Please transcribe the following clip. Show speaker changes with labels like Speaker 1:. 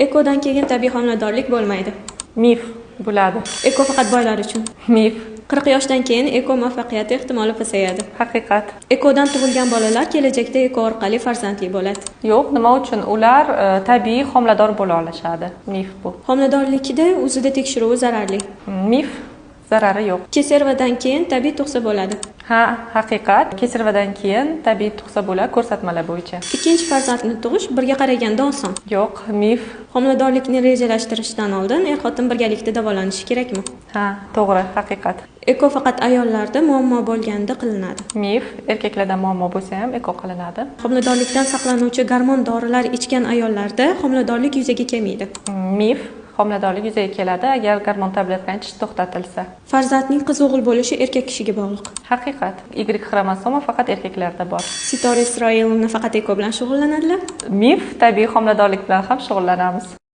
Speaker 1: Ekodan keyin tabiiy homiladorlik bo'lmaydi.
Speaker 2: Mif bo'ladi.
Speaker 1: Eko faqat boylar uchun.
Speaker 2: Mif.
Speaker 1: 40 yoshdan keyin eko muvaffaqiyati ehtimoli pasayadi.
Speaker 2: Haqiqat.
Speaker 1: Ekodan tug'ilgan bolalar kelajakda eko orqali farzandli bo'ladi.
Speaker 2: Yo'q, nima uchun? Ular tabiiy homilador bo'la olishadi. Mif bu.
Speaker 1: Homiladorlikda o'zida tekshiruvi zararli.
Speaker 2: Mif. Zarari yo'q.
Speaker 1: Keservadan keyin tabiiy tug'sa bo'ladi.
Speaker 2: Ha, haqiqat. Keservadan keyin tabiiy tug'sa bo'ladi ko'rsatmalar bo'yicha.
Speaker 1: Ikkinchi farzandni tug'ish birga qaraganda oson.
Speaker 2: Yo'q, mif.
Speaker 1: Homiladorlikni rejalashtirishdan oldin er-xotin birgalikda davolanishi kerakmi?
Speaker 2: Ha, to'g'ri, haqiqat.
Speaker 1: Eko faqat ayollarda muammo bo'lganda qilinadi.
Speaker 2: Mif. Erkaklarda muammo bo'lsa ham eko qilinadi.
Speaker 1: Homiladorlikdan saqlanuvchi gormon dorilar ichgan ayollarda homiladorlik yuzaga kelmaydi.
Speaker 2: Mif. Homiladorlik yuzaga keladi agar gormon tabletlarini ichish to'xtatilsa.
Speaker 1: Farzandning qiz o'g'il bo'lishi erkak kishiga bog'liq.
Speaker 2: Haqiqat. Y xromosoma faqat erkaklarda bor.
Speaker 1: Sitora Isroilovna faqat eko bilan shug'ullanadilar.
Speaker 2: Mif. Tabiiy homiladorlik bilan ham shug'ullanamiz.